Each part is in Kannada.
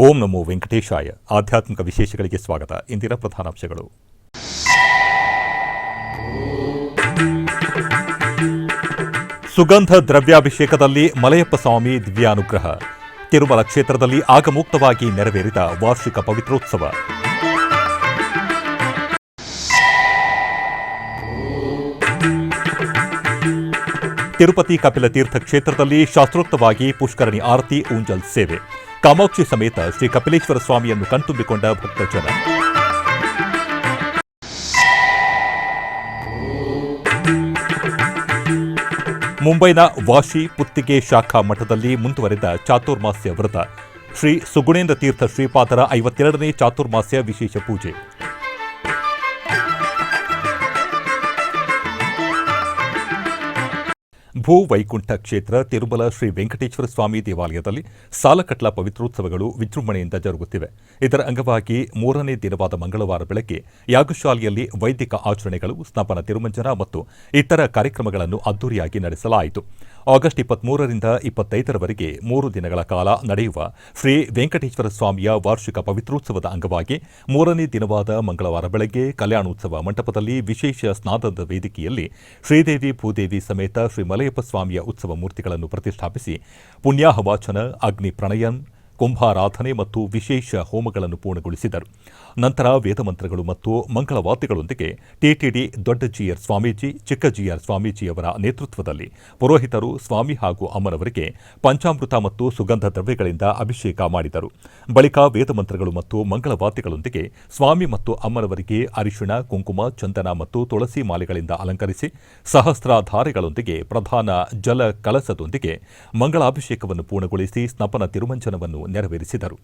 ಓಂ ನಮೋ ವೆಂಕಟೇಶಾಯ. ಆಧ್ಯಾತ್ಮಿಕ ವಿಶೇಷಗಳಿಗೆ ಸ್ವಾಗತ. ಇಂದಿನ ಪ್ರಧಾನಾಂಶಗಳು. ಸುಗಂಧ ದ್ರವ್ಯಾಭಿಷೇಕದಲ್ಲಿ ಮಲಯಪ್ಪ ಸ್ವಾಮಿ ದಿವ್ಯಾನುಗ್ರಹ. ತಿರುಮಲ ಕ್ಷೇತ್ರದಲ್ಲಿ ಆಗಮುಕ್ತವಾಗಿ ನೆರವೇರಿದ ವಾರ್ಷಿಕ ಪವಿತ್ರೋತ್ಸವ. ತಿರುಪತಿ ಕಪಿಲತೀರ್ಥ ಕ್ಷೇತ್ರದಲ್ಲಿ ಶಾಸ್ತ್ರೋಕ್ತವಾಗಿ ಪುಷ್ಕರಣಿ ಆರತಿ, ಊಂಜಲ್ ಸೇವೆ. ಕಾಮಾಕ್ಷಿ ಸಮೇತ ಶ್ರೀ ಕಪಿಲೇಶ್ವರ ಸ್ವಾಮಿಯನ್ನು ಕಣ್ತುಂಬಿಕೊಂಡ ಭಕ್ತಜನ. ಮುಂಬೈನ ವಾಶಿ ಪುತ್ತಿಗೆ ಶಾಖಾ ಮಠದಲ್ಲಿ ಮುಂದುವರೆದ ಚಾತುರ್ಮಾಸ್ಯ ವ್ರತ. ಶ್ರೀ ಸುಗುಣೇಂದ್ರ ತೀರ್ಥ ಶ್ರೀಪಾದರ 52ನೇ ಚಾತುರ್ಮಾಸ್ಯ ವಿಶೇಷ ಪೂಜೆ. ಭೂವೈಕುಂಠ ಕ್ಷೇತ್ರ ತಿರುಮಲ ಶ್ರೀ ವೆಂಕಟೇಶ್ವರ ಸ್ವಾಮಿ ದೇವಾಲಯದಲ್ಲಿ ಸಾಲಕಟ್ಲ ಪವಿತ್ರೋತ್ಸವಗಳು ವಿಜೃಂಭಣೆಯಿಂದ ಜರುಗುತ್ತಿವೆ. ಇದರ ಅಂಗವಾಗಿ 3ನೇ ದಿನವಾದ ಮಂಗಳವಾರ ಬೆಳಗ್ಗೆ ಯಾಗಶಾಲೆಯಲ್ಲಿ ವೈದಿಕ ಆಚರಣೆಗಳು, ಸ್ನಪನ ತಿರುಮಂಜನ ಮತ್ತು ಇತರ ಕಾರ್ಯಕ್ರಮಗಳನ್ನು ಅದ್ದೂರಿಯಾಗಿ ನಡೆಸಲಾಯಿತು. ಆಗಸ್ಟ್ 23ರಿಂದ 25ರವರೆಗೆ 3 ದಿನಗಳ ಕಾಲ ನಡೆಯುವ ಶ್ರೀ ವೆಂಕಟೇಶ್ವರ ಸ್ವಾಮಿಯ ವಾರ್ಷಿಕ ಪವಿತ್ರೋತ್ಸವದ ಅಂಗವಾಗಿ 3ನೇ ದಿನವಾದ ಮಂಗಳವಾರ ಬೆಳಗ್ಗೆ ಕಲ್ಯಾಣೋತ್ಸವ ಮಂಟಪದಲ್ಲಿ ವಿಶೇಷ ಸ್ನಾನದ ವೇದಿಕೆಯಲ್ಲಿ ಶ್ರೀದೇವಿ ಭೂದೇವಿ ಸಮೇತ ಶ್ರೀ ಮಲಯಪ್ಪ ಸ್ವಾಮಿಯ ಉತ್ಸವ ಮೂರ್ತಿಗಳನ್ನು ಪ್ರತಿಷ್ಠಾಪಿಸಿ ಪುಣ್ಯಾಹವಾಚನ, ಅಗ್ನಿ ಪ್ರಣಯನ್, ಕುಂಭಾರಾಧನೆ ಮತ್ತು ವಿಶೇಷ ಹೋಮಗಳನ್ನು ಪೂರ್ಣಗೊಳಿಸಿದರು. ನಂತರ ವೇದಮಂತ್ರಗಳು ಮತ್ತು ಮಂಗಳವಾದ್ಯಗಳೊಂದಿಗೆ ಟಿಟಿಡಿ ದೊಡ್ಡ ಜಿಆರ್ ಸ್ವಾಮೀಜಿ, ಚಿಕ್ಕ ಜಿಆರ್ ಸ್ವಾಮೀಜಿಯವರ ನೇತೃತ್ವದಲ್ಲಿ ಪುರೋಹಿತರು ಸ್ವಾಮಿ ಹಾಗೂ ಅಮ್ಮನವರಿಗೆ ಪಂಚಾಮೃತ ಮತ್ತು ಸುಗಂಧ ದ್ರವ್ಯಗಳಿಂದ ಅಭಿಷೇಕ ಮಾಡಿದರು. ಬಳಿಕ ವೇದಮಂತ್ರಗಳು ಮತ್ತು ಮಂಗಳವಾದ್ಯಗಳೊಂದಿಗೆ ಸ್ವಾಮಿ ಮತ್ತು ಅಮ್ಮನವರಿಗೆ ಅರಿಶಿಣ, ಕುಂಕುಮ, ಚಂದನ ಮತ್ತು ತುಳಸಿ ಮಾಲೆಗಳಿಂದ ಅಲಂಕರಿಸಿ ಸಹಸ್ರಾಧಾರೆಗಳೊಂದಿಗೆ ಪ್ರಧಾನ ಜಲ ಕಲಸದೊಂದಿಗೆ ಮಂಗಳಾಭಿಷೇಕವನ್ನು ಪೂರ್ಣಗೊಳಿಸಿ ಸ್ನಪನ ತಿರುಮಂಜನವನ್ನು ನೆರವೇರಿಸಿದರು.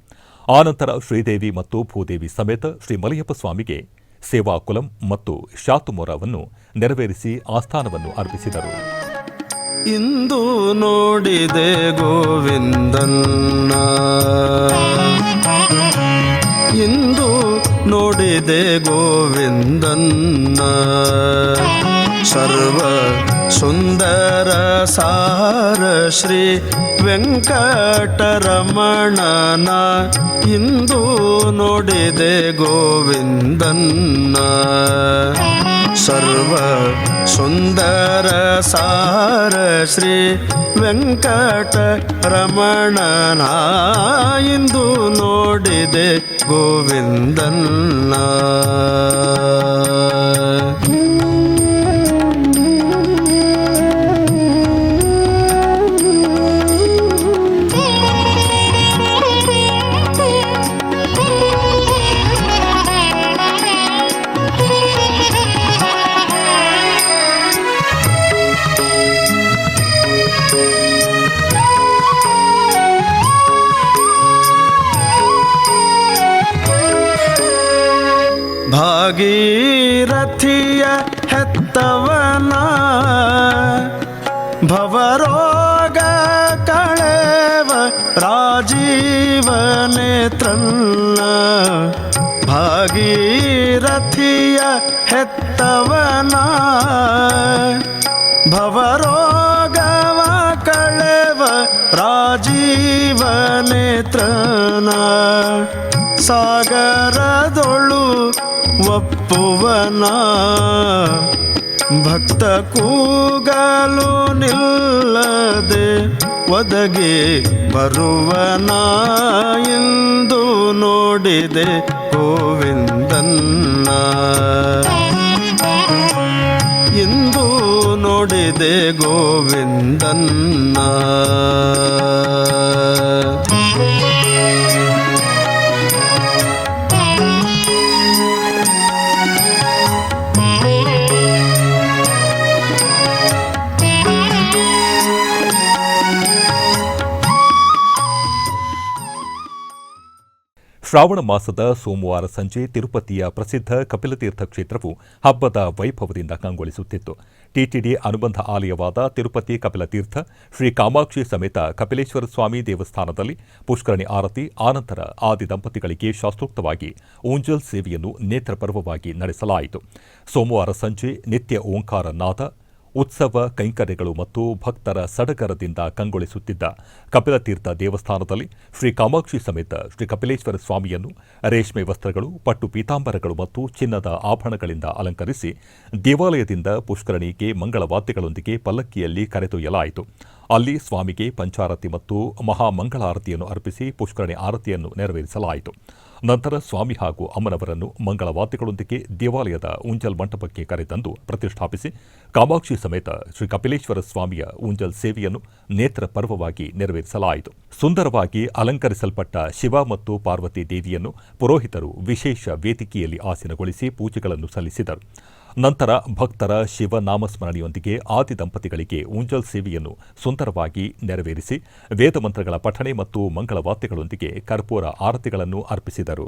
ಆನಂತರ ಶ್ರೀದೇವಿ ಮತ್ತು ಭೂದೇವಿ ಸಮೇತ ಶ್ರೀ ಮಲಯಪ್ಪ ಸ್ವಾಮಿಗೆ ಸೇವಾಕುಲಂ ಮತ್ತು ಶಾತುಮೊರವನ್ನು ನೆರವೇರಿಸಿ ಆಸ್ಥಾನವನ್ನು ಅರ್ಪಿಸಿದರು. ಇಂದು ನೋಡಿದೆ ಗೋವಿಂದನ್ನ, ಇಂದು ನೋಡಿದೆ ಗೋವಿಂದನ್ನ, ಸರ್ವ ಸುಂದರ ಸಾರ ಶ್ರೀ ವೆಂಕಟರಮಣನ, ಇಂದು ನೋಡಿದೆ ಗೋವಿಂದನ್ನ, ಸರ್ವ ಸುಂದರ ಸಾರ ಶ್ರೀ ವೆಂಕಟರಮಣನ, ಇಂದು ನೋಡಿದೆ ಗೋವಿಂದನ್ನ. ಭಾಗೀರಥಿಯ ಹೆತ್ತವನ, ಭವರೋಗ ಕಳೆವ ರಾಜೀವ ನೇತ್ರನ್ನ, ಭಾಗೀರಥಿಯ ಹೆತ್ತವನ, ಭವರೋಗವ ಕಳೆವ ರಾಜೀವ ನೇತ್ರನ, ಸಾಗರದೊಳು ಒಪ್ಪುವನ, ಭಕ್ತ ಕೂಗಲು ನಿಲ್ಲದೆ ಒದಗಿ ಬರುವನ, ಎಂದು ನೋಡಿದೆ ಗೋವಿಂದನ್ನ, ಎಂದು ನೋಡಿದೆ ಗೋವಿಂದನ್ನ. ಶ್ರಾವಣ ಮಾಸದ ಸೋಮವಾರ ಸಂಜೆ ತಿರುಪತಿಯ ಪ್ರಸಿದ್ಧ ಕಪಿಲತೀರ್ಥ ಕ್ಷೇತ್ರವು ಹಬ್ಬದ ವೈಭವದಿಂದ ಕಂಗೊಳಿಸುತ್ತಿತ್ತು. ಟಿಟಿಡಿ ಅನುಬಂಧ ಆಲಯವಾದ ತಿರುಪತಿ ಕಪಿಲತೀರ್ಥ ಶ್ರೀ ಕಾಮಾಕ್ಷಿ ಸಮೇತ ಕಪಿಲೇಶ್ವರ ಸ್ವಾಮಿ ದೇವಸ್ಥಾನದಲ್ಲಿ ಪುಷ್ಕರಣಿ ಆರತಿ, ಆನಂತರ ಆದಿ ದಂಪತಿಗಳಿಗೆ ಶಾಸ್ತ್ರೋಕ್ತವಾಗಿ ಊಂಜಲ್ ಸೇವೆಯನ್ನು ನೇತ್ರಪರ್ವವಾಗಿ ನಡೆಸಲಾಯಿತು. ಸೋಮವಾರ ಸಂಜೆ ನಿತ್ಯ ಓಂಕಾರ ನಾದ, ಉತ್ಸವ ಕೈಂಕರ್ಯಗಳು ಮತ್ತು ಭಕ್ತರ ಸಡಗರದಿಂದ ಕಂಗೊಳಿಸುತ್ತಿದ್ದ ಕಪಿಲತೀರ್ಥ ದೇವಸ್ಥಾನದಲ್ಲಿ ಶ್ರೀ ಕಾಮಾಕ್ಷಿ ಸಮೇತ ಶ್ರೀ ಕಪಿಲೇಶ್ವರ ಸ್ವಾಮಿಯನ್ನು ರೇಷ್ಮೆ ವಸ್ತ್ರಗಳು, ಪಟ್ಟು ಪೀತಾಂಬರಗಳು ಮತ್ತು ಚಿನ್ನದ ಆಭರಣಗಳಿಂದ ಅಲಂಕರಿಸಿ ದೇವಾಲಯದಿಂದ ಪುಷ್ಕರಣಿಗೆ ಮಂಗಳವಾದ್ಯಗಳೊಂದಿಗೆ ಪಲ್ಲಕ್ಕಿಯಲ್ಲಿ ಕರೆದೊಯ್ಯಲಾಯಿತು. ಅಲ್ಲಿ ಸ್ವಾಮಿಗೆ ಪಂಚಾರತಿ ಮತ್ತು ಮಹಾಮಂಗಳಾರತಿಯನ್ನು ಅರ್ಪಿಸಿ ಪುಷ್ಕರಣಿ ಆರತಿಯನ್ನು ನೆರವೇರಿಸಲಾಯಿತು. ನಂತರ ಸ್ವಾಮಿ ಹಾಗೂ ಅಮ್ಮನವರನ್ನು ಮಂಗಳವಾದ್ಯಗಳೊಂದಿಗೆ ದೇವಾಲಯದ ಊಂಜಲ್ ಮಂಟಪಕ್ಕೆ ಕರೆತಂದು ಪ್ರತಿಷ್ಠಾಪಿಸಿ ಕಾಮಾಕ್ಷಿ ಸಮೇತ ಶ್ರೀ ಕಪಿಲೇಶ್ವರ ಸ್ವಾಮಿಯ ಊಂಜಲ್ ಸೇವೆಯನ್ನು ನೇತ್ರ ಪರ್ವವಾಗಿ ನೆರವೇರಿಸಲಾಯಿತು. ಸುಂದರವಾಗಿ ಅಲಂಕರಿಸಲ್ಪಟ್ಟ ಶಿವ ಮತ್ತು ಪಾರ್ವತಿ ದೇವಿಯನ್ನು ಪುರೋಹಿತರು ವಿಶೇಷ ವೇದಿಕೆಯಲ್ಲಿ ಆಸೀನಗೊಳಿಸಿ ಪೂಜೆಗಳನ್ನು ಸಲ್ಲಿಸಿದರು. ನಂತರ ಭಕ್ತರ ಶಿವನಾಮಸ್ಮರಣೆಯೊಂದಿಗೆ ಆದಿ ದಂಪತಿಗಳಿಗೆ ಊಂಜಲ್ ಸೇವೆಯನ್ನು ಸುಂದರವಾಗಿ ನೆರವೇರಿಸಿ ವೇದಮಂತ್ರಗಳ ಪಠಣೆ ಮತ್ತು ಮಂಗಳವಾದ್ಯಗಳೊಂದಿಗೆ ಕರ್ಪೂರ ಆರತಿಗಳನ್ನು ಅರ್ಪಿಸಿದರು.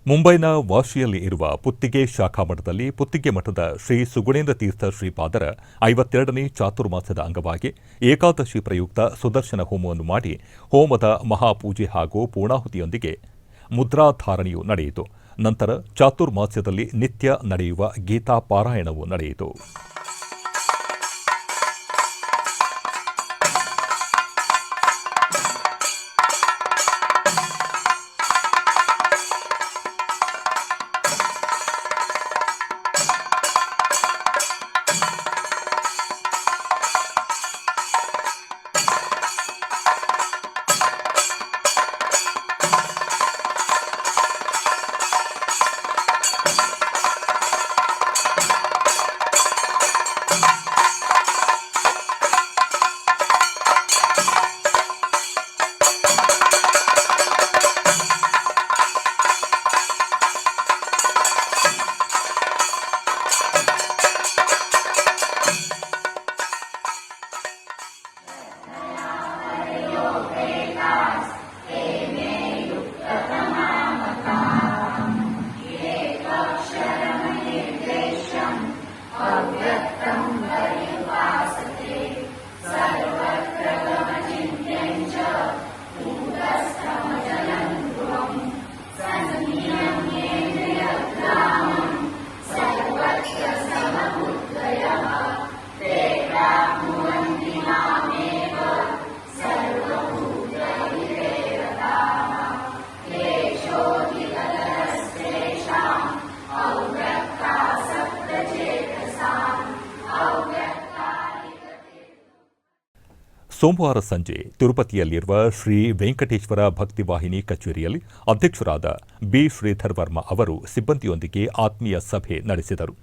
ಮುಂಬೈನ ವಾಶಿಯಲ್ಲಿ ಇರುವ ಪುತ್ತಿಗೆ ಶಾಖಾಮಠದಲ್ಲಿ ಪುತ್ತಿಗೆ ಮಠದ ಶ್ರೀ ಸುಗುಣೇಂದ್ರ ತೀರ್ಥ ಶ್ರೀಪಾದರ 52ನೇ ಚಾತುರ್ಮಾಸದ ಅಂಗವಾಗಿ ಏಕಾದಶಿ ಪ್ರಯುಕ್ತ ಸುದರ್ಶನ ಹೋಮವನ್ನು ಮಾಡಿ ಹೋಮದ ಮಹಾಪೂಜೆ ಹಾಗೂ ಪೂರ್ಣಾಹುತಿಯೊಂದಿಗೆ ಮುದ್ರಾಧಾರಣೆಯು ನಡೆಯಿತು. ನಂತರ ಚಾತುರ್ಮಾಸ್ಯದಲ್ಲಿ ನಿತ್ಯ ನಡೆಯುವ ಗೀತಾ ಪಾರಾಯಣವೂ ನಡೆಯಿತು. ಸೋಮವಾರ ಸಂಜೆ ತಿರುಪತಿಯಲ್ಲಿರುವ ಶ್ರೀ ವೆಂಕಟೇಶ್ವರ ಭಕ್ತಿವಾಹಿನಿ ಕಚೇರಿಯಲ್ಲಿ ಅಧ್ಯಕ್ಷರಾದ ಬಿ ಶ್ರೀಧರ್ ವರ್ಮ ಅವರು ಸಿಬ್ಬಂದಿಯೊಂದಿಗೆ ಆತ್ಮೀಯ ಸಭೆ ನಡೆಸಿದರು.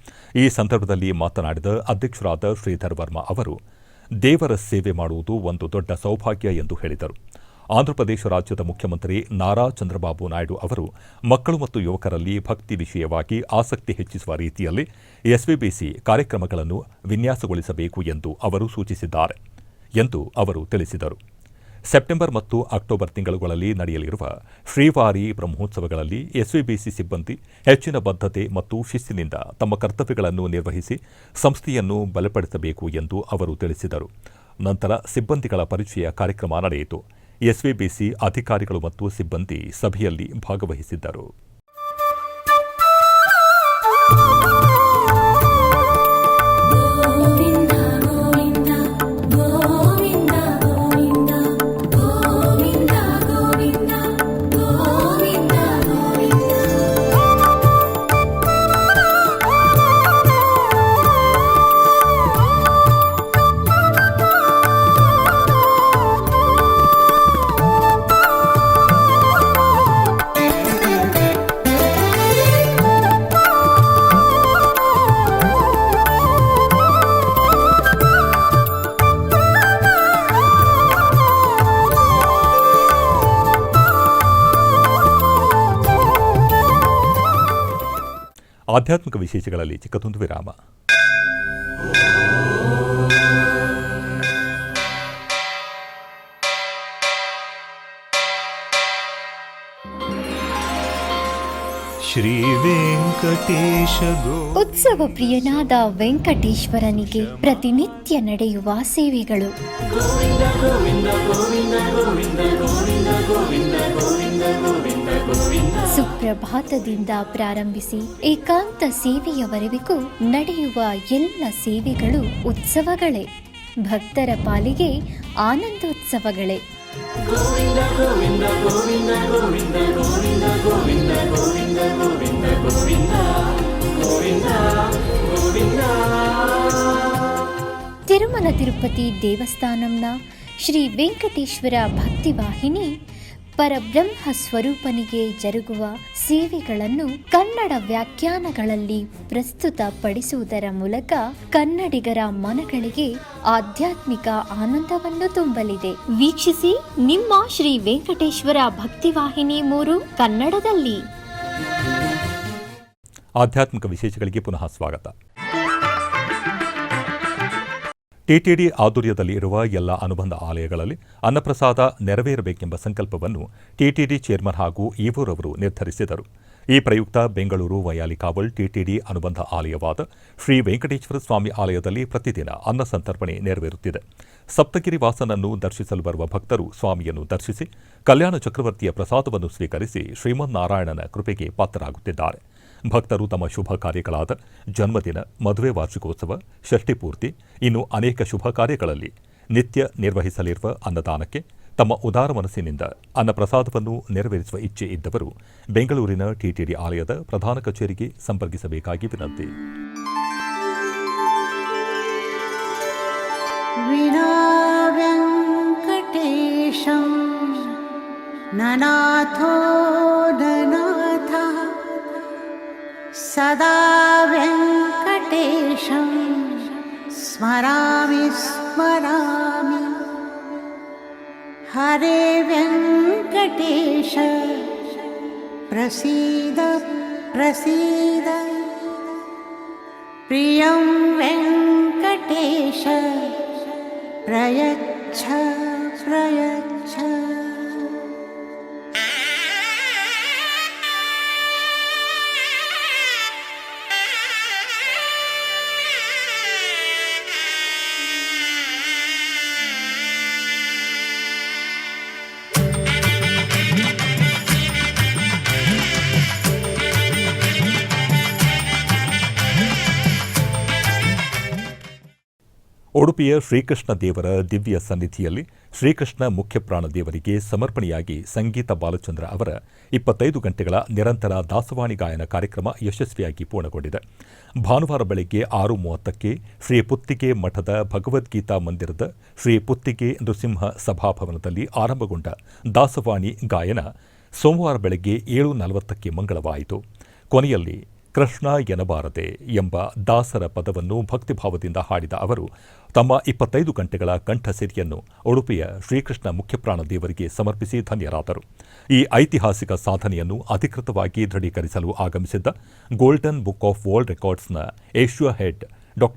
ಈ ಸಂದರ್ಭದಲ್ಲಿ ಮಾತನಾಡಿದ ಅಧ್ಯಕ್ಷರಾದ ಶ್ರೀಧರ್ ವರ್ಮ ಅವರು, ದೇವರ ಸೇವೆ ಮಾಡುವುದು ಒಂದು ದೊಡ್ಡ ಸೌಭಾಗ್ಯ ಎಂದು ಹೇಳಿದರು. ಆಂಧ್ರಪ್ರದೇಶ ರಾಜ್ಯದ ಮುಖ್ಯಮಂತ್ರಿ ನಾರಾ ಚಂದ್ರಬಾಬು ನಾಯ್ಡು ಅವರು ಮಕ್ಕಳು ಮತ್ತು ಯುವಕರಲ್ಲಿ ಭಕ್ತಿ ವಿಷಯವಾಗಿ ಆಸಕ್ತಿ ಹೆಚ್ಚಿಸುವ ರೀತಿಯಲ್ಲಿ ಎಸ್ವಿಬಿಸಿ ಕಾರ್ಯಕ್ರಮಗಳನ್ನು ವಿನ್ಯಾಸಗೊಳಿಸಬೇಕು ಎಂದು ಅವರು ಸೂಚಿಸಿದ್ದಾರೆ ಎಂದು ಅವರು ತಿಳಿಸಿದರು. ಸೆಪ್ಟೆಂಬರ್ ಮತ್ತು ಅಕ್ಟೋಬರ್ ತಿಂಗಳುಗಳಲ್ಲಿ ನಡೆಯಲಿರುವ ಶ್ರೀವಾರಿ ಬ್ರಹ್ಮೋತ್ಸವಗಳಲ್ಲಿ ಎಸ್ವಿಬಿಸಿ ಸಿಬ್ಬಂದಿ ಹೆಚ್ಚಿನ ಬದ್ಧತೆ ಮತ್ತು ಶಿಸ್ತಿನಿಂದ ತಮ್ಮ ಕರ್ತವ್ಯಗಳನ್ನು ನಿರ್ವಹಿಸಿ ಸಂಸ್ಥೆಯನ್ನು ಬಲಪಡಿಸಬೇಕು ಎಂದು ಅವರು ತಿಳಿಸಿದರು. ನಂತರ ಸಿಬ್ಬಂದಿಗಳ ಪರಿಚಯ ಕಾರ್ಯಕ್ರಮ ನಡೆಯಿತು. ಎಸ್ವಿಬಿಸಿ ಅಧಿಕಾರಿಗಳು ಮತ್ತು ಸಿಬ್ಬಂದಿ ಸಭೆಯಲ್ಲಿ ಭಾಗವಹಿಸಿದ್ದರು. ಆಧ್ಯಾತ್ಮಿಕ ವಿಶೇಷಗಳಲ್ಲಿ ಚಿಕ್ಕದೊಂದು ವಿರಾಮ. ಶ್ರೀ ವೆಂಕಟೇಶ ಉತ್ಸವ ಪ್ರಿಯನಾದ ವೆಂಕಟೇಶ್ವರನಿಗೆ ಪ್ರತಿನಿತ್ಯ ನಡೆಯುವ ಸೇವೆಗಳು. ಗೋವಿಂದ ಗೋವಿಂದ ಗೋವಿಂದ ಗೋವಿಂದ ಗೋವಿಂದ ಗೋವಿಂದ ಗೋವಿಂದ ಗೋವಿಂದ ಸುಪ್ರಭಾತದಿಂದ ಪ್ರಾರಂಭಿಸಿ ಏಕಾಂತ ಸೇವೆಯವರೆಗೂ ನಡೆಯುವ ಎಲ್ಲ ಸೇವೆಗಳು ಉತ್ಸವಗಳೇ. ಭಕ್ತರ ಪಾಲಿಗೆ ಆನಂದೋತ್ಸವಗಳೇ. ತಿರುಮಲ ತಿರುಪತಿ ದೇವಸ್ಥಾನಂನ ಶ್ರೀ ವೆಂಕಟೇಶ್ವರ ಭಕ್ತಿವಾಹಿನಿ ಪರಬ್ರಹ್ಮ ಸ್ವರೂಪನಿಗೆ ಜರುಗುವ ಸೇವೆಗಳನ್ನು ಕನ್ನಡ ವ್ಯಾಖ್ಯಾನಗಳಲ್ಲಿ ಪ್ರಸ್ತುತಪಡಿಸುವುದರ ಮೂಲಕ ಕನ್ನಡಿಗರ ಮನಗಳಿಗೆ ಆಧ್ಯಾತ್ಮಿಕ ಆನಂದವನ್ನು ತುಂಬಲಿದೆ. ವೀಕ್ಷಿಸಿ ನಿಮ್ಮ ಶ್ರೀ ವೆಂಕಟೇಶ್ವರ ಭಕ್ತಿವಾಹಿನಿ 3 ಕನ್ನಡದಲ್ಲಿ. ಆಧ್ಯಾತ್ಮಿಕ ವಿಶೇಷಗಳಿಗೆ ಪುನಃ ಸ್ವಾಗತ. ಟಿಟಿಡಿ ಆಧ್ವರ್ಯದಲ್ಲಿ ಇರುವ ಎಲ್ಲ ಅನುಬಂಧ ಆಲಯಗಳಲ್ಲಿ ಅನ್ನಪ್ರಸಾದ ನೆರವೇರಬೇಕೆಂಬ ಸಂಕಲ್ಪವನ್ನು ಟಿಟಿಡಿ ಚೇರ್ಮನ್ ಹಾಗೂ ಈವೋರವರು ನಿರ್ಧರಿಸಿದರು. ಈ ಪ್ರಯುಕ್ತ ಬೆಂಗಳೂರು ವೈಯಾಲಿಕಾವಲ್ ಟಿಟಿಡಿ ಅನುಬಂಧ ಆಲಯವಾದ ಶ್ರೀ ವೆಂಕಟೇಶ್ವರ ಸ್ವಾಮಿ ಆಲಯದಲ್ಲಿ ಪ್ರತಿದಿನ ಅನ್ನ ಸಂತರ್ಪಣೆ ನೆರವೇರುತ್ತಿದೆ. ಸಪ್ತಗಿರಿ ವಾಸನನ್ನು ದರ್ಶಿಸಲು ಬರುವ ಭಕ್ತರು ಸ್ವಾಮಿಯನ್ನು ದರ್ಶಿಸಿ ಕಲ್ಯಾಣ ಚಕ್ರವರ್ತಿಯ ಪ್ರಸಾದವನ್ನು ಸ್ವೀಕರಿಸಿ ಶ್ರೀಮನ್ನಾರಾಯಣನ ಕೃಪೆಗೆ ಪಾತ್ರರಾಗುತ್ತಿದ್ದಾರೆ. ಭಕ್ತರು ತಮ್ಮ ಶುಭ ಕಾರ್ಯಗಳಾದ ಜನ್ಮದಿನ, ಮದುವೆ ವಾರ್ಷಿಕೋತ್ಸವ, ಷಷ್ಠಿಪೂರ್ತಿ, ಇನ್ನು ಅನೇಕ ಶುಭ ಕಾರ್ಯಗಳಲ್ಲಿ ನಿತ್ಯ ನಿರ್ವಹಿಸಲಿರುವ ಅನ್ನದಾನಕ್ಕೆ ತಮ್ಮ ಉದಾರ ಮನಸ್ಸಿನಿಂದ ಅನ್ನಪ್ರಸಾದವನ್ನು ನೆರವೇರಿಸುವ ಇಚ್ಛೆ ಇದ್ದವರು ಬೆಂಗಳೂರಿನ ಟಿಟಿಡಿ ಆಲಯದ ಪ್ರಧಾನ ಕಚೇರಿಗೆ ಸಂಪರ್ಕಿಸಬೇಕಾಗಿ ವಿನಂತಿ. ವೆಂಕಟೇಶಂ ನನಾಥೋ ನನಾಥ ಸದಾ ವೆಂಕಟೇಶಂ ಸ್ಮರಾಮಿ ಸ್ಮರಾಮಿ. ಹರೇ ವೆಂಕಟೇಶ ಪ್ರಸೀದ ಪ್ರಸೀದ. ಪ್ರಿಯಂ ವೆಂಕಟೇಶ ಪ್ರಯಚ್ಛ ಪ್ರಯಚ್ಛ. ಉಡುಪಿಯ ಶ್ರೀಕೃಷ್ಣ ದೇವರ ದಿವ್ಯ ಸನ್ನಿಧಿಯಲ್ಲಿ ಶ್ರೀಕೃಷ್ಣ ಮುಖ್ಯಪ್ರಾಣ ದೇವರಿಗೆ ಸಮರ್ಪಣೆಯಾಗಿ ಸಂಗೀತ ಬಾಲಚಂದ್ರ ಅವರ 25 ಗಂಟೆಗಳ ನಿರಂತರ ದಾಸವಾಣಿ ಗಾಯನ ಕಾರ್ಯಕ್ರಮ ಯಶಸ್ವಿಯಾಗಿ ಪೂರ್ಣಗೊಂಡಿದೆ. ಭಾನುವಾರ ಬೆಳಗ್ಗೆ 6:30ಕ್ಕೆ ಶ್ರೀ ಪುತ್ತಿಗೆ ಮಠದ ಭಗವದ್ಗೀತಾ ಮಂದಿರದ ಶ್ರೀ ಪುತ್ತಿಗೆ ನೃಸಿಂಹ ಸಭಾಭವನದಲ್ಲಿ ಆರಂಭಗೊಂಡ ದಾಸವಾಣಿ ಗಾಯನ ಸೋಮವಾರ ಬೆಳಗ್ಗೆ 7:40ಕ್ಕೆ ಮಂಗಳವಾಯಿತು. ಕೊನೆಯಲ್ಲಿ ಕೃಷ್ಣ ಎನಬಾರದೆ ಎಂಬ ದಾಸರ ಪದವನ್ನು ಭಕ್ತಿಭಾವದಿಂದ ಹಾಡಿದ ಅವರು ತಮ್ಮ 25 ಗಂಟೆಗಳ ಕಂಠಸಿರಿಯನ್ನು ಉಡುಪಿಯ ಶ್ರೀಕೃಷ್ಣ ಮುಖ್ಯಪ್ರಾಣ ದೇವರಿಗೆ ಸಮರ್ಪಿಸಿ ಧನ್ಯರಾದರು. ಈ ಐತಿಹಾಸಿಕ ಸಾಧನೆಯನ್ನು ಅಧಿಕೃತವಾಗಿ ದೃಢೀಕರಿಸಲು ಆಗಮಿಸಿದ್ದ ಗೋಲ್ಡನ್ ಬುಕ್ ಆಫ್ ವರ್ಲ್ಡ್ ರೆಕಾರ್ಡ್ಸ್ನ ಏಷ್ಯಾ ಹೆಡ್ ಡಾ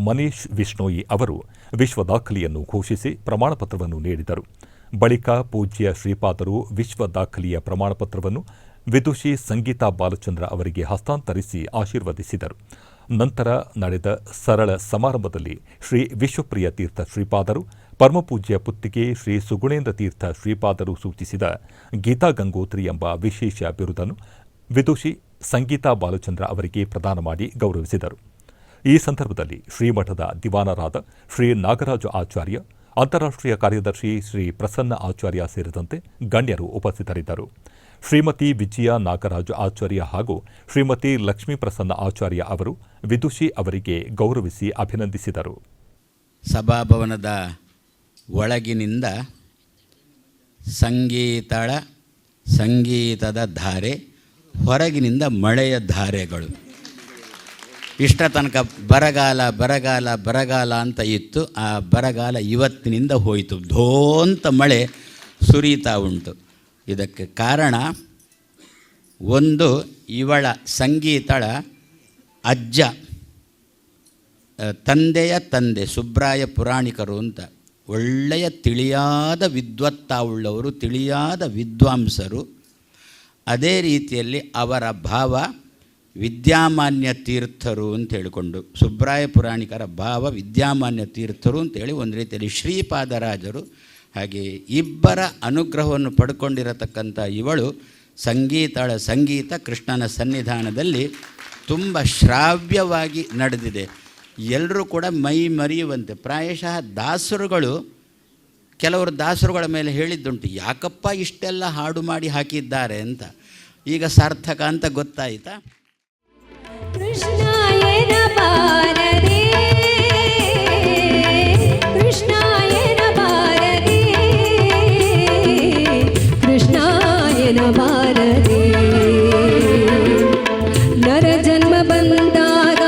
ಮನೀಶ್ ವಿಷ್ಣೋಯಿ ಅವರು ವಿಶ್ವ ದಾಖಲೆಯನ್ನು ಘೋಷಿಸಿ ಪ್ರಮಾಣಪತ್ರವನ್ನು ನೀಡಿದರು. ಬಳಿಕ ಪೂಜ್ಯ ಶ್ರೀಪಾದರು ವಿಶ್ವ ದಾಖಲೆಯ ಪ್ರಮಾಣಪತ್ರವನ್ನು ವಿದುಷಿ ಸಂಗೀತಾ ಬಾಲಚಂದ್ರ ಅವರಿಗೆ ಹಸ್ತಾಂತರಿಸಿ ಆಶೀರ್ವದಿಸಿದರು. ನಂತರ ನಡೆದ ಸರಳ ಸಮಾರಂಭದಲ್ಲಿ ಶ್ರೀ ವಿಶ್ವಪ್ರಿಯ ತೀರ್ಥ ಶ್ರೀಪಾದರು, ಪರಮಪೂಜ್ಯ ಪುತ್ತಿಗೆ ಶ್ರೀ ಸುಗುಣೇಂದ್ರ ತೀರ್ಥ ಶ್ರೀಪಾದರು ಸೂಚಿಸಿದ ಗೀತಾ ಗಂಗೋತ್ರಿ ಎಂಬ ವಿಶೇಷ ಬಿರುದನ್ನು ವಿದುಷಿ ಸಂಗೀತಾ ಬಾಲಚಂದ್ರ ಅವರಿಗೆ ಪ್ರದಾನ ಮಾಡಿ ಗೌರವಿಸಿದರು. ಈ ಸಂದರ್ಭದಲ್ಲಿ ಶ್ರೀಮಠದ ದಿವಾನರಾದ ಶ್ರೀ ನಾಗರಾಜ ಆಚಾರ್ಯ, ಅಂತಾರಾಷ್ಟ್ರೀಯ ಕಾರ್ಯದರ್ಶಿ ಶ್ರೀ ಪ್ರಸನ್ನ ಆಚಾರ್ಯ ಸೇರಿದಂತೆ ಗಣ್ಯರು ಉಪಸ್ಥಿತರಿದ್ದರು. ಶ್ರೀಮತಿ ವಿಜಯ ನಾಗರಾಜ ಆಚಾರ್ಯ ಹಾಗೂ ಶ್ರೀಮತಿ ಲಕ್ಷ್ಮೀ ಪ್ರಸನ್ನ ಆಚಾರ್ಯ ಅವರು ವಿದುಷಿ ಅವರಿಗೆ ಗೌರವಿಸಿ ಅಭಿನಂದಿಸಿದರು. ಸಭಾಭವನದ ಒಳಗಿನಿಂದ ಸಂಗೀತದ ಧಾರೆ, ಹೊರಗಿನಿಂದ ಮಳೆಯ ಧಾರೆಗಳು. ಇಷ್ಟ ತನಕ ಬರಗಾಲ ಅಂತ ಇತ್ತು. ಆ ಬರಗಾಲ ಇವತ್ತಿನಿಂದ ಹೋಯಿತು. ಧೋಂತ ಮಳೆ ಸುರಿತಾ ಉಂಟು. ಇದಕ್ಕೆ ಕಾರಣ ಒಂದು, ಇವಳ ಸಂಗೀತಳ ಅಜ್ಜ, ತಂದೆಯ ತಂದೆ ಸುಬ್ರಾಯ ಪುರಾಣಿಕರು ಅಂತ ಒಳ್ಳೆಯ ತಿಳಿಯಾದ ವಿದ್ವತ್ತಾವುಳ್ಳವರು, ತಿಳಿಯಾದ ವಿದ್ವಾಂಸರು. ಅದೇ ರೀತಿಯಲ್ಲಿ ಅವರ ಭಾವ ವಿದ್ಯಾಮಾನ್ಯ ತೀರ್ಥರು ಅಂತ ಹೇಳಿಕೊಂಡು, ಸುಬ್ರಾಯ ಪುರಾಣಿಕರ ಭಾವ ವಿದ್ಯಾಮಾನ್ಯ ತೀರ್ಥರು ಅಂತೇಳಿ ಒಂದು ರೀತಿಯಲ್ಲಿ ಶ್ರೀಪಾದರಾಜರು. ಹಾಗೆ ಇಬ್ಬರ ಅನುಗ್ರಹವನ್ನು ಪಡ್ಕೊಂಡಿರತಕ್ಕಂಥ ಇವಳು ಸಂಗೀತ ಕೃಷ್ಣನ ಸನ್ನಿಧಾನದಲ್ಲಿ ತುಂಬ ಶ್ರಾವ್ಯವಾಗಿ ನಡೆದಿದೆ. ಎಲ್ಲರೂ ಕೂಡ ಮೈ ಮರೆಯುವಂತೆ. ಪ್ರಾಯಶಃ ದಾಸರುಗಳು, ಕೆಲವರು ದಾಸರುಗಳ ಮೇಲೆ ಹೇಳಿದ್ದುಂಟು, ಯಾಕಪ್ಪ ಇಷ್ಟೆಲ್ಲ ಹಾಡು ಮಾಡಿ ಹಾಕಿದ್ದಾರೆ ಅಂತ. ಈಗ ಸಾರ್ಥಕ ಅಂತ ಗೊತ್ತಾಯಿತಾ? ಕೃಷ್ಣಾಯನ ಬಾರದೆ, ಕೃಷ್ಣಾಯನ ಬಾರದೆ, ಕೃಷ್ಣಾಯನ ಬಾರದೆ. ನರ ಜನ್ಮ ಬಂದಾಗ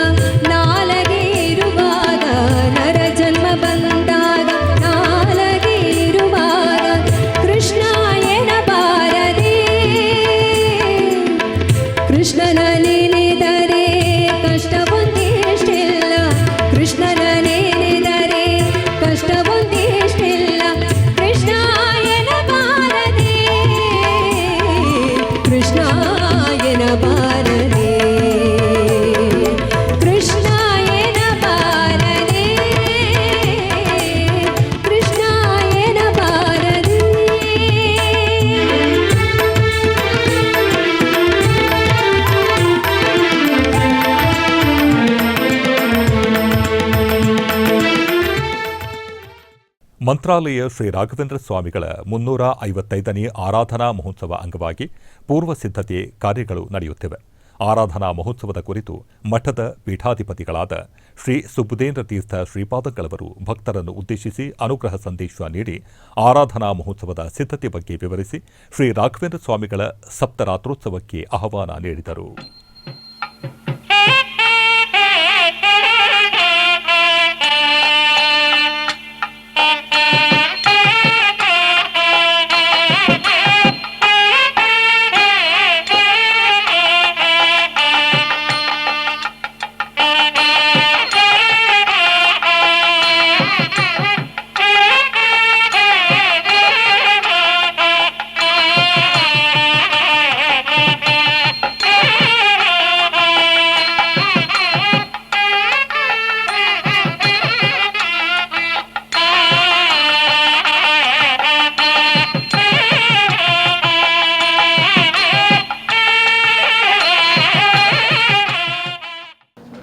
ನಾಲಗೆ ಇರುವಾಗ, ನರ ಜನ್ಮ ಬಂದಾಗ ನಾಲಗೆ ಇರುವಾಗ, ಕೃಷ್ಣಾಯನ ಬಾರದೆ. ಕೃಷ್ಣನ ನೆನೆದರೆ ಕಷ್ಟವೊಂದಿಷ್ಟಿಲ್ಲ, ಕೃಷ್ಣನ ನೆನೆದರೆ ಕಷ್ಟವೊಂದಿಷ್ಟಿಲ್ಲ. ಕೃಷ್ಣಾಯನ ಬಾರದೆ, ಕೃಷ್ಣಾಯನ ಬಾರದೆ, ಕೃಷ್ಣಾಯನ ಬಾರದೆ, ಕೃಷ್ಣಾಯನ ಬಾರದೆ. ಮಂತ್ರಾಲಯ ಶ್ರೀ ರಾಘವೇಂದ್ರ ಸ್ವಾಮಿಗಳ 355ನೇ ಆರಾಧನಾ ಮಹೋತ್ಸವ ಅಂಗವಾಗಿ ಪೂರ್ವ ಸಿದ್ಧತೆ ಕಾರ್ಯಗಳು ನಡೆಯುತ್ತಿವೆ. ಆರಾಧನಾ ಮಹೋತ್ಸವದ ಕುರಿತು ಮಠದ ಪೀಠಾಧಿಪತಿಗಳಾದ ಶ್ರೀ ಸುಬುಧೇಂದ್ರ ತೀರ್ಥ ಶ್ರೀಪಾದಂಗಳವರು ಭಕ್ತರನ್ನು ಉದ್ದೇಶಿಸಿ ಅನುಗ್ರಹ ಸಂದೇಶ ನೀಡಿ ಆರಾಧನಾ ಮಹೋತ್ಸವದ ಸಿದ್ಧತೆ ಬಗ್ಗೆ ವಿವರಿಸಿ ಶ್ರೀ ರಾಘವೇಂದ್ರ ಸ್ವಾಮಿಗಳ ಸಪ್ತರಾತ್ರೋತ್ಸವಕ್ಕೆ ಆಹ್ವಾನ ನೀಡಿದರು.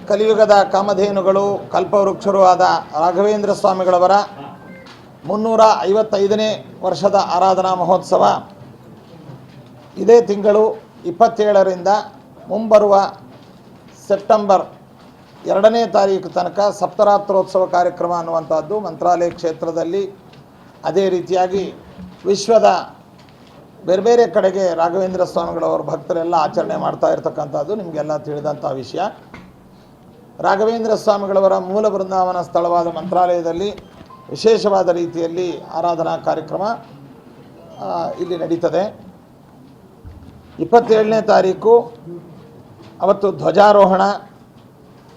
ಕಲಿಯುಗದ ಕಾಮಧೇನುಗಳು ಕಲ್ಪವೃಕ್ಷರೂ ಆದ ರಾಘವೇಂದ್ರ ಸ್ವಾಮಿಗಳವರ 355ನೇ ವರ್ಷದ ಆರಾಧನಾ ಮಹೋತ್ಸವ ಇದೇ ತಿಂಗಳು 27ರಿಂದ ಮುಂಬರುವ ಸೆಪ್ಟೆಂಬರ್ 2ನೇ ತಾರೀಕು ತನಕ ಸಪ್ತರಾತ್ರೋತ್ಸವ ಕಾರ್ಯಕ್ರಮ ಅನ್ನುವಂಥದ್ದು ಮಂತ್ರಾಲಯ ಕ್ಷೇತ್ರದಲ್ಲಿ, ಅದೇ ರೀತಿಯಾಗಿ ವಿಶ್ವದ ಬೇರೆ ಬೇರೆ ಕಡೆಗೆ ರಾಘವೇಂದ್ರ ಸ್ವಾಮಿಗಳವರ ಭಕ್ತರೆಲ್ಲ ಆಚರಣೆ ಮಾಡ್ತಾ ಇರ್ತಕ್ಕಂಥದ್ದು ನಿಮಗೆಲ್ಲ ತಿಳಿದಂಥ ವಿಷಯ. ರಾಘವೇಂದ್ರ ಸ್ವಾಮಿಗಳವರ ಮೂಲ ಬೃಂದಾವನ ಸ್ಥಳವಾದ ಮಂತ್ರಾಲಯದಲ್ಲಿ ವಿಶೇಷವಾದ ರೀತಿಯಲ್ಲಿ ಆರಾಧನಾ ಕಾರ್ಯಕ್ರಮ ಇಲ್ಲಿ ನಡೀತದೆ. 27ನೇ ತಾರೀಕು ಅವತ್ತು ಧ್ವಜಾರೋಹಣ,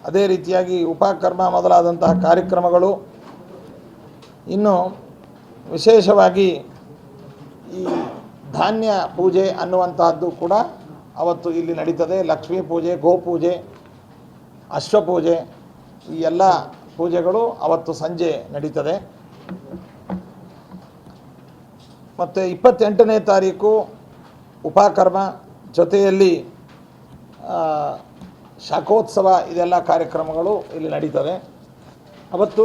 ಅದೇ ರೀತಿಯಾಗಿ ಉಪಕರ್ಮ ಮೊದಲಾದಂತಹ ಕಾರ್ಯಕ್ರಮಗಳು. ಇನ್ನು ವಿಶೇಷವಾಗಿ ಈ ಧಾನ್ಯ ಪೂಜೆ ಅನ್ನುವಂತಹದ್ದು ಕೂಡ ಅವತ್ತು ಇಲ್ಲಿ ನಡೀತದೆ. ಲಕ್ಷ್ಮೀ ಪೂಜೆ, ಗೋಪೂಜೆ, ಅಶ್ವಪೂಜೆ, ಈ ಎಲ್ಲ ಪೂಜೆಗಳು ಅವತ್ತು ಸಂಜೆ ನಡೀತದೆ. ಮತ್ತು 28ನೇ ತಾರೀಕು ಉಪಕರ್ಮ, ಜೊತೆಯಲ್ಲಿ ಶಾಖೋತ್ಸವ, ಇದೆಲ್ಲ ಕಾರ್ಯಕ್ರಮಗಳು ಇಲ್ಲಿ ನಡೀತದೆ. ಅವತ್ತು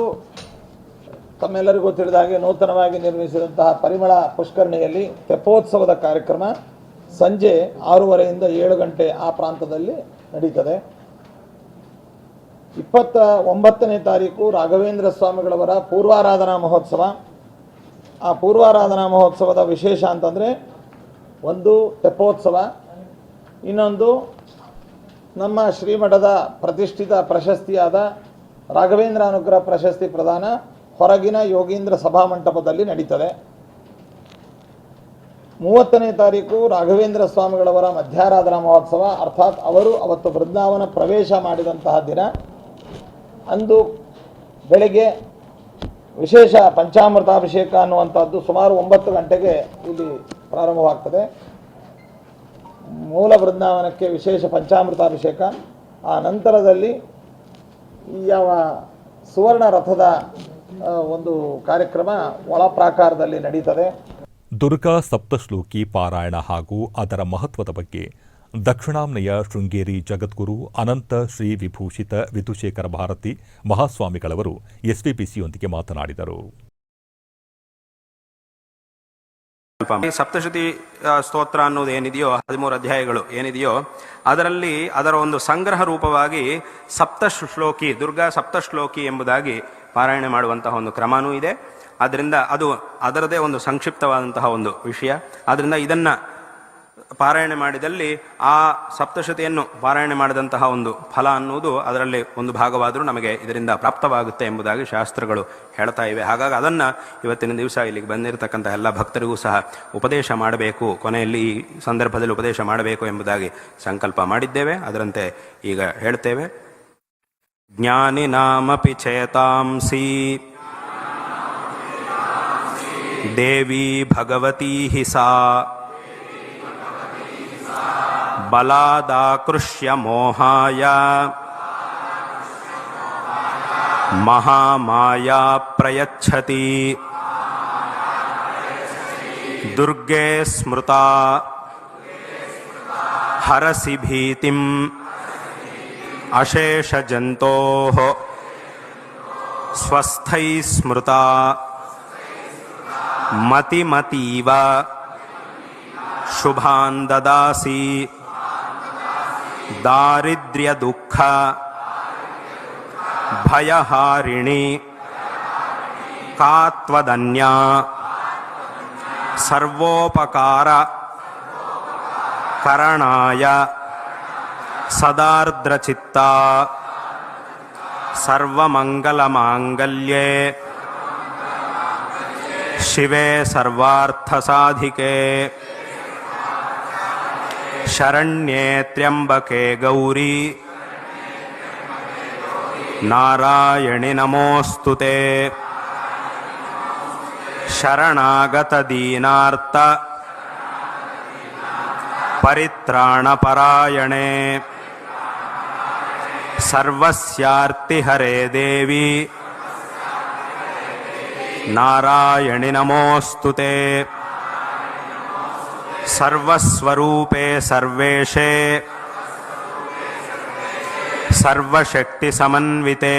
ತಮ್ಮೆಲ್ಲರಿಗೂ ತಿಳಿದ ಹಾಗೆ ನೂತನವಾಗಿ ನಿರ್ಮಿಸಿದಂತಹ ಪರಿಮಳ ಪುಷ್ಕರಣಿಯಲ್ಲಿ ತೆಪ್ಪೋತ್ಸವದ ಕಾರ್ಯಕ್ರಮ ಸಂಜೆ 6:30ಯಿಂದ 7 ಗಂಟೆ ಆ ಪ್ರಾಂತದಲ್ಲಿ ನಡೀತದೆ. 29ನೇ ತಾರೀಕು ರಾಘವೇಂದ್ರ ಸ್ವಾಮಿಗಳವರ ಪೂರ್ವಾರಾಧನಾ ಮಹೋತ್ಸವ. ಆ ಪೂರ್ವಾರಾಧನಾ ಮಹೋತ್ಸವದ ವಿಶೇಷ ಅಂತಂದರೆ, ಒಂದು ತೆಪ್ಪೋತ್ಸವ, ಇನ್ನೊಂದು ನಮ್ಮ ಶ್ರೀಮಠದ ಪ್ರತಿಷ್ಠಿತ ಪ್ರಶಸ್ತಿಯಾದ ರಾಘವೇಂದ್ರ ಅನುಗ್ರಹ ಪ್ರಶಸ್ತಿ ಪ್ರದಾನ ಹೊರಗಿನ ಯೋಗೀಂದ್ರ ಸಭಾಮಂಟಪದಲ್ಲಿ ನಡೀತದೆ. 30ನೇ ತಾರೀಕು ರಾಘವೇಂದ್ರ ಸ್ವಾಮಿಗಳವರ ಮಧ್ಯಾರಾಧನಾ ಮಹೋತ್ಸವ, ಅರ್ಥಾತ್ ಅವರು ಅವತ್ತು ಬೃಂದಾವನ ಪ್ರವೇಶ ಮಾಡಿದಂತಹ ದಿನ. ಅಂದು ಬೆಳಗ್ಗೆ ವಿಶೇಷ ಪಂಚಾಮೃತಾಭಿಷೇಕ ಅನ್ನುವಂಥದ್ದು ಸುಮಾರು 9 ಗಂಟೆಗೆ ಇಲ್ಲಿ ಪ್ರಾರಂಭವಾಗ್ತದೆ. ಮೂಲ ಬೃಂದಾವನಕ್ಕೆ ವಿಶೇಷ ಪಂಚಾಮೃತಾಭಿಷೇಕ. ಆ ನಂತರದಲ್ಲಿ ಯಾವ ಸುವರ್ಣ ರಥದ ಒಂದು ಕಾರ್ಯಕ್ರಮ ಒಳ ಪ್ರಾಕಾರದಲ್ಲಿ ನಡೀತದೆ. ದುರ್ಗಾ ಸಪ್ತಶ್ಲೋಕಿ ಪಾರಾಯಣ ಹಾಗೂ ಅದರ ಮಹತ್ವದ ಬಗ್ಗೆ ದಕ್ಷಿಣಾಮ್ನೆಯ ಶೃಂಗೇರಿ ಜಗದ್ಗುರು ಅನಂತ ಶ್ರೀ ವಿಭೂಷಿತ ವಿಧುಶೇಖರ ಭಾರತಿ ಮಹಾಸ್ವಾಮಿಗಳವರು ಎಸ್ವಿಬಿಸಿಯೊಂದಿಗೆ ಮಾತನಾಡಿದರು. ಸಪ್ತಶತಿ ಸ್ತೋತ್ರ ಅನ್ನೋದು ಏನಿದೆಯೋ 13 ಅಧ್ಯಾಯಗಳು ಏನಿದೆಯೋ ಅದರಲ್ಲಿ ಅದರ ಒಂದು ಸಂಗ್ರಹ ರೂಪವಾಗಿ ಸಪ್ತಶ್ಲೋಕಿ ದುರ್ಗಾ ಸಪ್ತಶ್ಲೋಕಿ ಎಂಬುದಾಗಿ ಪಾರಾಯಣ ಮಾಡುವಂತಹ ಒಂದು ಕ್ರಮನೂ ಇದೆ. ಆದ್ದರಿಂದ ಅದು ಅದರದೇ ಒಂದು ಸಂಕ್ಷಿಪ್ತವಾದಂತಹ ಒಂದು ವಿಷಯ. ಆದ್ದರಿಂದ ಇದನ್ನು ಪಾರಾಯಣ ಮಾಡಿದಲ್ಲಿ ಆ ಸಪ್ತಶತಿಯನ್ನು ಪಾರಾಯಣ ಮಾಡಿದಂತಹ ಒಂದು ಫಲ ಅನ್ನುವುದು ಅದರಲ್ಲಿ ಒಂದು ಭಾಗವಾದರೂ ನಮಗೆ ಇದರಿಂದ ಪ್ರಾಪ್ತವಾಗುತ್ತೆ ಎಂಬುದಾಗಿ ಶಾಸ್ತ್ರಗಳು ಹೇಳ್ತಾ ಇವೆ. ಹಾಗಾಗಿ ಅದನ್ನು ಇವತ್ತಿನ ದಿವಸ ಇಲ್ಲಿಗೆ ಬಂದಿರತಕ್ಕಂಥ ಎಲ್ಲ ಭಕ್ತರಿಗೂ ಸಹ ಉಪದೇಶ ಮಾಡಬೇಕು, ಕೊನೆಯಲ್ಲಿ ಈ ಸಂದರ್ಭದಲ್ಲಿ ಉಪದೇಶ ಮಾಡಬೇಕು ಎಂಬುದಾಗಿ ಸಂಕಲ್ಪ ಮಾಡಿದ್ದೇವೆ. ಅದರಂತೆ ಈಗ ಹೇಳ್ತೇವೆ. ಜ್ಞಾನಿನಾಮಪಿ ಚೇತಾಂಸಿ ದೇವಿ ಭಗವತೀ ಹಿ ಸಾ ಬಲಾದಾಕೃಷ್ಯ ಮೋಹಾಯ ಮಹಾಮಾಯಾ ಪ್ರಯಚ್ಛತಿ ದುರ್ಗೆ ಸ್ಮೃತಾ ಹರಸಿ ಭೀತಿಂ ಅಶೇಷಜಂತೋಃ ಸ್ವಸ್ಥೈ ಸ್ಮೃತಾ ಮತಿಮತೀವ ಶುಭಾನ್ ದದಾಸಿ ದಾರಿದ್ರ್ಯ ದುಃಖ ಭಯಹಾರಿಣಿ ಕಾತ್ವದನ್ಯಾ ಸರ್ವೋಪಕಾರ ಕರಣಾಯ ಸದಾರ್ದ್ರಚಿತ್ತಾ ಸರ್ವಮಂಗಲಮಾಂಗಲ್ಯೇ ಶಿವೆ ಸರ್ವಾರ್ಥಸಾಧಿಕೆ ಶರಣ್ಯೇ ತ್ರ್ಯಂಬಕೆ ಗೌರಿ ನಾರಾಯಣಿ ನಮೋಸ್ತುತೆ ಶರಣಾಗತ ದೀನಾರ್ಥ ಪರಿತ್ರಾಣಪರಾಯಣೆ ಸರ್ವಸ್ಯಾರ್ತಿ ಹರೇ ದೇವಿ ನಾರಾಯಣಿ ನಮೋಸ್ತುತೆ ಸರ್ವಸ್ವರೂಪೇ ಸರ್ವೇಶೇ ಸರ್ವಶಕ್ತಿ ಸಮನ್ವಿತೆ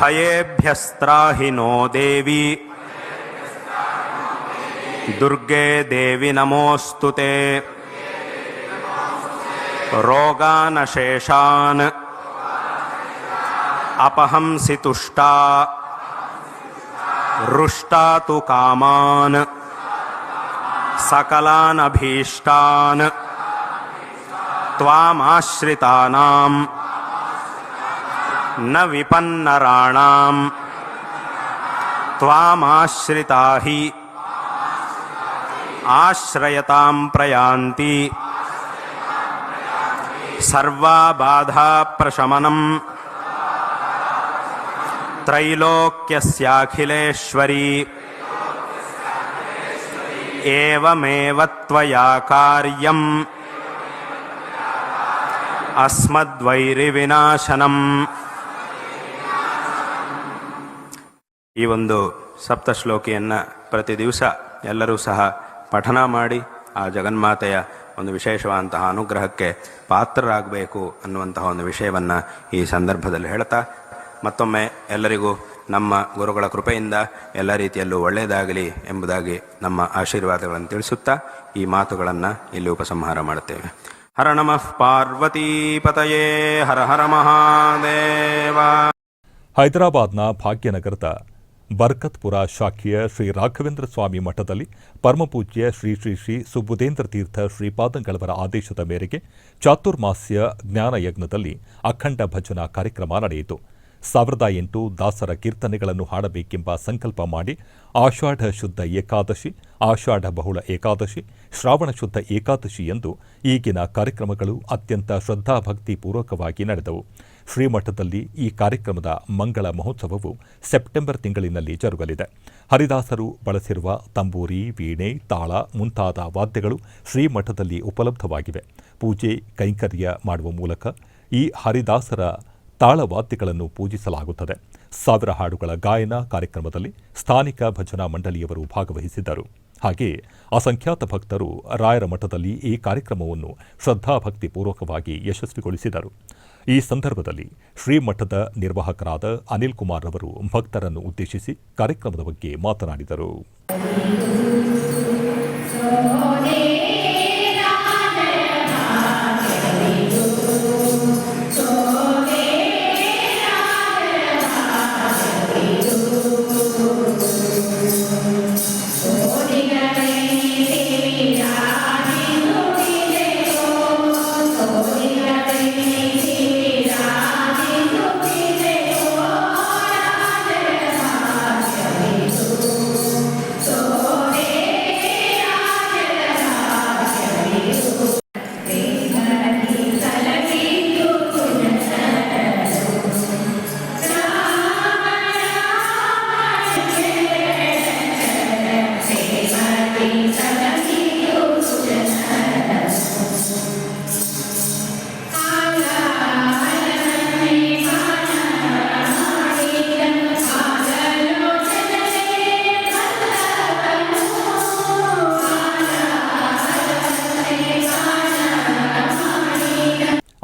ಭಯೇಭ್ಯಸ್ತ್ರಾಹಿ ನೋ ದೇವಿ ದುರ್ಗೆ ದೇವಿ ನಮೋಸ್ತುತೆ ರೋಗಾನಶೇಷಾನ್ ಅಪಹಂಸಿ ತುಷ್ಟಾ ರುಷ್ಟಾ ತು ಕಾಮಾನ್ ಸಕಲಾನ್ ಅಭೀಷ್ಟಾನ್ ತ್ವಾಮಾಶ್ರಿತಾನಾಂ ನ ವಿಪನ್ನರಾಣಾಂ ತ್ವಾಮಾಶ್ರಿತಾ ಹಿ ಆಶ್ರಯತಾಂ ಪ್ರಯಾಂತಿ ಸರ್ವಬಾಧಾ ಪ್ರಶಮನಂ ತ್ರೈಲೋಕ್ಯಸ್ಯಾಖಿಲೇಶ್ವರಿ ಏವಮೇವ ತ್ವಯಾ ಕಾರ್ಯಂ ಅಸ್ಮದ್ವೈರಿ ವಿನಾಶನಂ. ಈ ಒಂದು ಸಪ್ತಶ್ಲೋಕಿಯನ್ನು ಪ್ರತಿ ದಿವಸ ಎಲ್ಲರೂ ಸಹ ಪಠನ ಮಾಡಿ ಆ ಜಗನ್ಮಾತೆಯ ಒಂದು ವಿಶೇಷವಾದಂತಹ ಅನುಗ್ರಹಕ್ಕೆ ಪಾತ್ರರಾಗಬೇಕು ಅನ್ನುವಂತಹ ಒಂದು ವಿಷಯವನ್ನು ಈ ಸಂದರ್ಭದಲ್ಲಿ ಹೇಳ್ತಾ ಮತ್ತೊಮ್ಮೆ ಎಲ್ಲರಿಗೂ ನಮ್ಮ ಗುರುಗಳ ಕೃಪೆಯಿಂದ ಎಲ್ಲ ರೀತಿಯಲ್ಲೂ ಒಳ್ಳೆಯದಾಗಲಿ ಎಂಬುದಾಗಿ ನಮ್ಮ ಆಶೀರ್ವಾದಗಳನ್ನು ತಿಳಿಸುತ್ತಾ ಈ ಮಾತುಗಳನ್ನು ಇಲ್ಲಿ ಉಪಸಂಹಾರ ಮಾಡುತ್ತೇವೆ. ಹರ ನಮಃ ಪಾರ್ವತೀಪತಯೇ ಹರ ಹರ ಮಹಾದೇವ. ಹೈದರಾಬಾದ್ನ ಭಾಗ್ಯನಗರದ ಬರ್ಕತ್ಪುರ ಶಾಖೆಯ ಶ್ರೀ ರಾಘವೇಂದ್ರ ಸ್ವಾಮಿ ಮಠದಲ್ಲಿ ಪರಮಪೂಜ್ಯ ಶ್ರೀ ಶ್ರೀ ಶ್ರೀ ಸುಬುಧೇಂದ್ರ ತೀರ್ಥ ಶ್ರೀಪಾದಂಗಳವರ ಆದೇಶದ ಮೇರೆಗೆ ಚಾತುರ್ಮಾಸ್ಯ ಜ್ಞಾನಯಜ್ಞದಲ್ಲಿ ಅಖಂಡ ಭಜನಾ ಕಾರ್ಯಕ್ರಮ ನಡೆಯಿತು. 1008 ದಾಸರ ಕೀರ್ತನೆಗಳನ್ನು ಹಾಡಬೇಕೆಂಬ ಸಂಕಲ್ಪ ಮಾಡಿ ಆಷಾಢ ಶುದ್ಧ ಏಕಾದಶಿ, ಆಷಾಢ ಬಹುಳ ಏಕಾದಶಿ, ಶ್ರಾವಣ ಶುದ್ಧ ಏಕಾದಶಿ ಎಂದು ಈಗಿನ ಕಾರ್ಯಕ್ರಮಗಳು ಅತ್ಯಂತ ಶ್ರದ್ಧಾಭಕ್ತಿಪೂರ್ವಕವಾಗಿ ನಡೆದವು. ಶ್ರೀಮಠದಲ್ಲಿ ಈ ಕಾರ್ಯಕ್ರಮದ ಮಂಗಳ ಮಹೋತ್ಸವವು ಸೆಪ್ಟೆಂಬರ್ ತಿಂಗಳಿನಲ್ಲಿ ಜರುಗಲಿದೆ. ಹರಿದಾಸರು ಬಳಸಿರುವ ತಂಬೂರಿ, ವೀಣೆ, ತಾಳ ಮುಂತಾದ ವಾದ್ಯಗಳು ಶ್ರೀಮಠದಲ್ಲಿ ಉಪಲಬ್ಧವಾಗಿವೆ. ಪೂಜೆ ಕೈಂಕರ್ಯ ಮಾಡುವ ಮೂಲಕ ಈ ಹರಿದಾಸರ ತಾಳವಾದ್ಯಗಳನ್ನು ಪೂಜಿಸಲಾಗುತ್ತದೆ. 1000 ಹಾಡುಗಳ ಗಾಯನ ಕಾರ್ಯಕ್ರಮದಲ್ಲಿ ಸ್ಥಾನಿಕ ಭಜನಾ ಮಂಡಳಿಯವರು ಭಾಗವಹಿಸಿದ್ದರು. ಹಾಗೆಯೇ ಅಸಂಖ್ಯಾತ ಭಕ್ತರು ರಾಯರ ಮಠದಲ್ಲಿ ಈ ಕಾರ್ಯಕ್ರಮವನ್ನು ಶ್ರದ್ಧಾಭಕ್ತಿಪೂರ್ವಕವಾಗಿ ಯಶಸ್ವಿಗೊಳಿಸಿದರು. ಈ ಸಂದರ್ಭದಲ್ಲಿ ಶ್ರೀಮಠದ ನಿರ್ವಾಹಕರಾದ ಅನಿಲ್ ಕುಮಾರ್ ಅವರು ಭಕ್ತರನ್ನು ಉದ್ದೇಶಿಸಿ ಕಾರ್ಯಕ್ರಮದ ಬಗ್ಗೆ ಮಾತನಾಡಿದರು.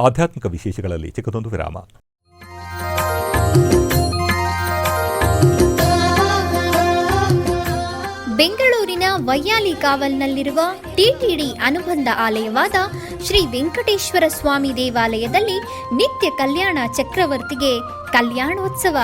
ಆಧ್ಯಾತ್ಮಿಕ ವಿಶೇಷಗಳಲ್ಲಿ ಚಿಕ್ಕದೊಂದು ವಿರಾಮ. ಬೆಂಗಳೂರಿನ ವೈಯಾಲಿ ಕಾವಲ್ನಲ್ಲಿರುವ ಟಿಟಿಡಿ ಅನುಬಂಧ ಆಲಯವಾದ ಶ್ರೀ ವೆಂಕಟೇಶ್ವರ ಸ್ವಾಮಿ ದೇವಾಲಯದಲ್ಲಿ ನಿತ್ಯ ಕಲ್ಯಾಣ ಚಕ್ರವರ್ತಿಗೆ ಕಲ್ಯಾಣೋತ್ಸವ.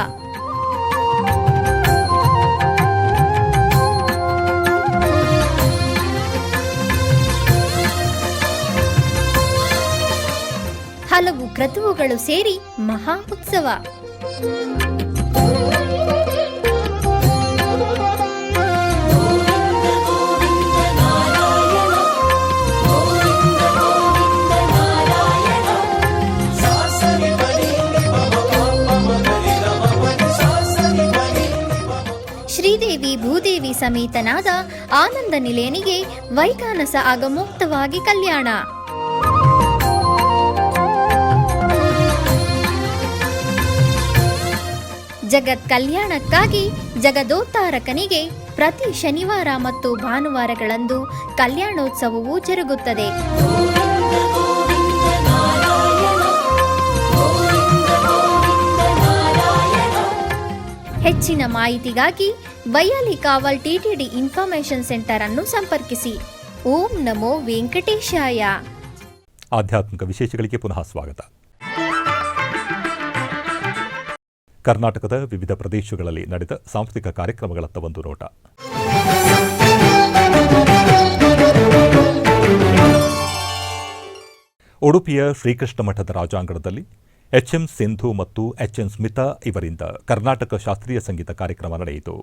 ಹಲವು ಕ್ರತುವುಗಳು ಸೇರಿ ಮಹಾ ಉತ್ಸವ. ಶ್ರೀದೇವಿ ಭೂದೇವಿ ಸಮೇತನಾದ ಆನಂದ ನಿಲಯನಿಗೆ ವೈಖಾನಸ ಆಗಮೋಕ್ತವಾಗಿ ಕಲ್ಯಾಣ. ಜಗತ್ ಕಲ್ಯಾಣಕ್ಕಾಗಿ ಜಗದೋದ್ಧಾರಕನಿಗೆ ಪ್ರತಿ ಶನಿವಾರ ಮತ್ತು ಭಾನುವಾರಗಳಂದು ಕಲ್ಯಾಣೋತ್ಸವವು ಜರುಗುತ್ತದೆ. ಹೆಚ್ಚಿನ ಮಾಹಿತಿಗಾಗಿ ವೈಯಾಲಿ ಕಾವಲ್ ಟಿಟಿಡಿ ಇನ್ಫಾರ್ಮೇಷನ್ ಸೆಂಟರ್ ಅನ್ನು ಸಂಪರ್ಕಿಸಿ. ಓಂ ನಮೋ ವೆಂಕಟೇಶಾಯ. ಆಧ್ಯಾತ್ಮಿಕ ವಿಶೇಷಗಳಿಗೆ ಪುನಃ ಸ್ವಾಗತ. ಕರ್ನಾಟಕದ ವಿವಿಧ ಪ್ರದೇಶಗಳಲ್ಲಿ ನಡೆದ ಸಾಂಸ್ಕೃತಿಕ ಕಾರ್ಯಕ್ರಮಗಳತ್ತ ಒಂದು ನೋಟ. ಉಡುಪಿಯ ಶ್ರೀಕೃಷ್ಣ ಮಠದ ರಾಜಾಂಗಣದಲ್ಲಿ ಎಚ್ಎಂ ಸಿಂಧು ಮತ್ತು ಎಚ್ಎನ್ ಸ್ಮಿತಾ ಇವರಿಂದ ಕರ್ನಾಟಕ ಶಾಸ್ತ್ರೀಯ ಸಂಗೀತ ಕಾರ್ಯಕ್ರಮ ನಡೆಯಿತು.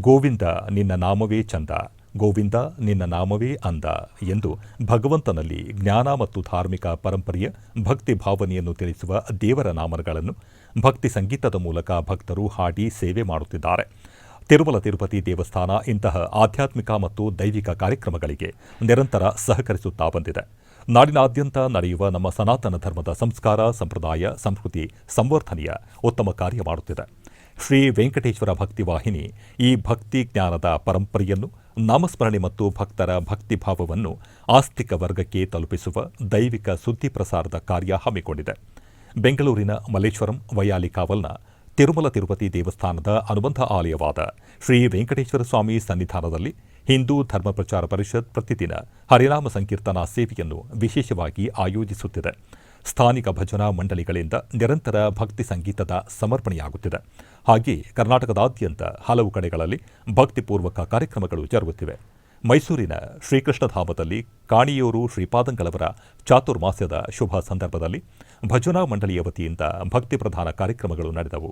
ಗೋವಿಂದ ನಿನ್ನ ನಾಮವೇ ಚಂದ, ಗೋವಿಂದ ನಿನ್ನ ನಾಮವೇ ಅಂದ ಎಂದು ಭಗವಂತನಲ್ಲಿ ಜ್ಞಾನ ಮತ್ತು ಧಾರ್ಮಿಕ ಪರಂಪರೆಯ ಭಕ್ತಿ ಭಾವನೆಯನ್ನು ತಿಳಿಸುವ ದೇವರ ನಾಮಗಳನ್ನು ಭಕ್ತಿ ಸಂಗೀತದ ಮೂಲಕ ಭಕ್ತರು ಹಾಡಿ ಸೇವೆ ಮಾಡುತ್ತಿದ್ದಾರೆ. ತಿರುಮಲ ತಿರುಪತಿ ದೇವಸ್ಥಾನ ಇಂತಹ ಆಧ್ಯಾತ್ಮಿಕ ಮತ್ತು ದೈವಿಕ ಕಾರ್ಯಕ್ರಮಗಳಿಗೆ ನಿರಂತರ ಸಹಕರಿಸುತ್ತಾ ಬಂದಿದೆ. ನಾಡಿನಾದ್ಯಂತ ನಡೆಯುವ ನಮ್ಮ ಸನಾತನ ಧರ್ಮದ ಸಂಸ್ಕಾರ, ಸಂಪ್ರದಾಯ, ಸಂಸ್ಕೃತಿ ಸಂವರ್ಧನೆಯ ಉತ್ತಮ ಕಾರ್ಯ ಮಾಡುತ್ತಿದೆ. ಶ್ರೀ ವೆಂಕಟೇಶ್ವರ ಭಕ್ತಿ ವಾಹಿನಿ ಈ ಭಕ್ತಿ ಜ್ಞಾನದ ಪರಂಪರೆಯನ್ನು, ನಾಮಸ್ಮರಣೆ ಮತ್ತು ಭಕ್ತರ ಭಕ್ತಿಭಾವವನ್ನು ಆಸ್ತಿಕ ವರ್ಗಕ್ಕೆ ತಲುಪಿಸುವ ದೈವಿಕ ಸುದ್ದಿ ಪ್ರಸಾರದ ಕಾರ್ಯ ಹಮ್ಮಿಕೊಂಡಿದೆ. ಬೆಂಗಳೂರಿನ ಮಲ್ಲೇಶ್ವರಂ ವೈಯಾಲಿ ಕಾವಲ್ನ ತಿರುಮಲ ತಿರುಪತಿ ದೇವಸ್ಥಾನದ ಅನುಬಂಧ ಆಲಯವಾದ ಶ್ರೀ ವೆಂಕಟೇಶ್ವರ ಸ್ವಾಮಿ ಸನ್ನಿಧಾನದಲ್ಲಿ ಹಿಂದೂ ಧರ್ಮ ಪ್ರಚಾರ ಪರಿಷತ್ ಪ್ರತಿದಿನ ಹರಿನಾಮ ಸಂಕೀರ್ತನಾ ಸೇವೆಯನ್ನು ವಿಶೇಷವಾಗಿ ಆಯೋಜಿಸುತ್ತಿದೆ. ಸ್ಥಾನಿಕ ಭಜನಾ ಮಂಡಳಿಗಳಿಂದ ನಿರಂತರ ಭಕ್ತಿ ಸಂಗೀತದ ಸಮರ್ಪಣೆಯಾಗುತ್ತಿದೆ. ಹಾಗೆಯೇ ಕರ್ನಾಟಕದಾದ್ಯಂತ ಹಲವು ಕಡೆಗಳಲ್ಲಿ ಭಕ್ತಿಪೂರ್ವಕ ಕಾರ್ಯಕ್ರಮಗಳು ಜರುಗುತ್ತಿವೆ. ಮೈಸೂರಿನ ಶ್ರೀಕೃಷ್ಣಧಾಮದಲ್ಲಿ ಕಾಣಿಯೂರು ಶ್ರೀಪಾದಂಗಳವರ ಚಾತುರ್ಮಾಸ್ಯದ ಶುಭ ಸಂದರ್ಭದಲ್ಲಿ ಭಜನಾ ಮಂಡಳಿಯ ವತಿಯಿಂದ ಭಕ್ತಿ ಪ್ರಧಾನ ಕಾರ್ಯಕ್ರಮಗಳು ನಡೆದವು.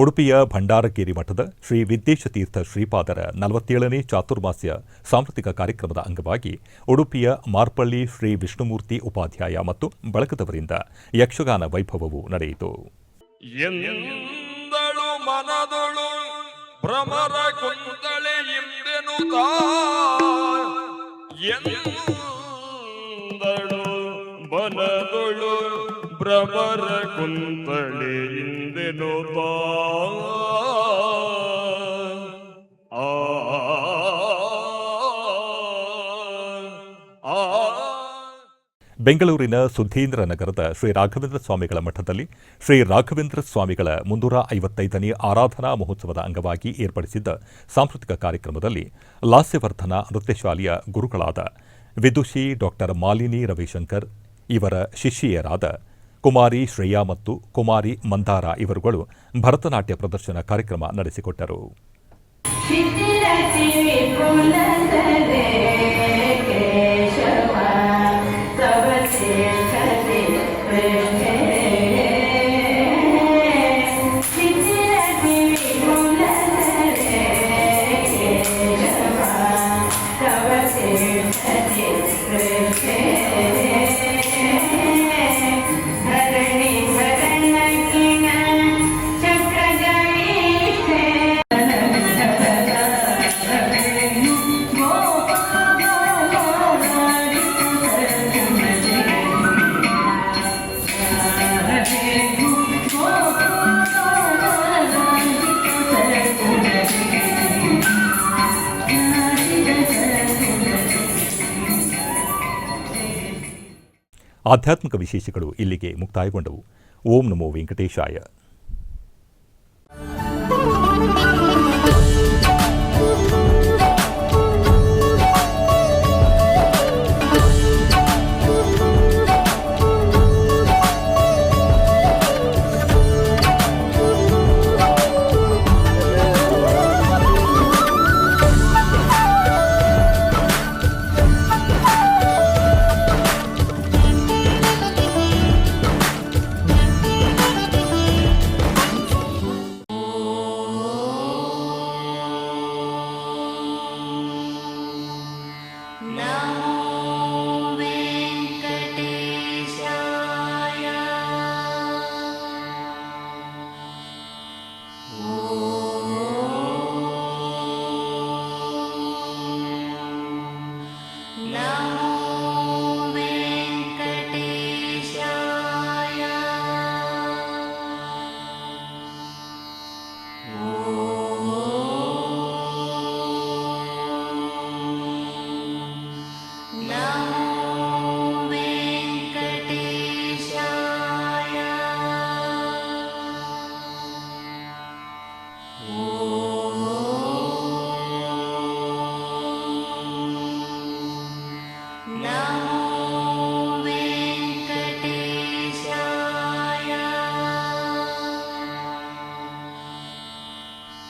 ಉಡುಪಿಯ ಭಂಡಾರಗೇರಿ ಮಠದ ಶ್ರೀ ವಿದ್ಯೇಶತೀರ್ಥ ಶ್ರೀಪಾದರ 47ನೇ ಚಾತುರ್ಮಾಸ್ಯ ಸಾಂಸ್ಕೃತಿಕ ಕಾರ್ಯಕ್ರಮದ ಅಂಗವಾಗಿ ಉಡುಪಿಯ ಮಾರ್ಪಳ್ಳಿ ಶ್ರೀ ವಿಷ್ಣುಮೂರ್ತಿ ಉಪಾಧ್ಯಾಯ ಮತ್ತು ಬಳಗದವರಿಂದ ಯಕ್ಷಗಾನ ವೈಭವವು ನಡೆಯಿತು. ಎಂದಳು ಮನದೊಳು ಭ್ರಮರ ಕುಂದಳೆಯಿಂದೆನು ಎಂದಳು ಮನದೊಳು ಭ್ರಮರ ಕುಂದಳೆಯಿಂದೆನು ಬೆಂಗಳೂರಿನ ಸುಧೀಂದ್ರ ನಗರದ ಶ್ರೀ ರಾಘವೇಂದ್ರ ಸ್ವಾಮಿಗಳ ಮಠದಲ್ಲಿ ಶ್ರೀ ರಾಘವೇಂದ್ರ ಸ್ವಾಮಿಗಳ 355ನೇ ಆರಾಧನಾ ಮಹೋತ್ಸವದ ಅಂಗವಾಗಿ ಏರ್ಪಡಿಸಿದ್ದ ಸಾಂಸ್ಕೃತಿಕ ಕಾರ್ಯಕ್ರಮದಲ್ಲಿ ಲಾಸ್ಯವರ್ಧನ ನೃತ್ಯ ಶಾಲೆಯ ಗುರುಗಳಾದ ವಿದುಷಿ ಡಾಕ್ಟರ್ ಮಾಲಿನಿ ರವಿಶಂಕರ್ ಇವರ ಶಿಷ್ಯೆಯರಾದ ಕುಮಾರಿ ಶ್ರೇಯಾ ಮತ್ತು ಕುಮಾರಿ ಮಂದಾರ ಇವರುಗಳು ಭರತನಾಟ್ಯ ಪ್ರದರ್ಶನ ಕಾರ್ಯಕ್ರಮ ನಡೆಸಿಕೊಟ್ಟರು. ಆಧ್ಯಾತ್ಮಿಕ ವಿಶೇಷಗಳು ಇಲ್ಲಿಗೆ ಮುಕ್ತಾಯಗೊಂಡವು. ಓಂ ನಮೋ ವೆಂಕಟೇಶಾಯ.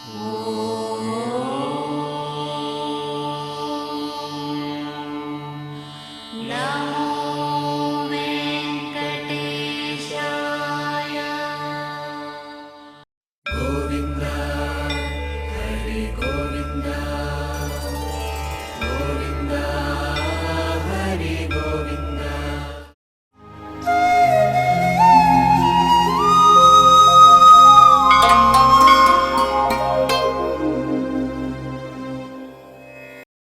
ಓಂ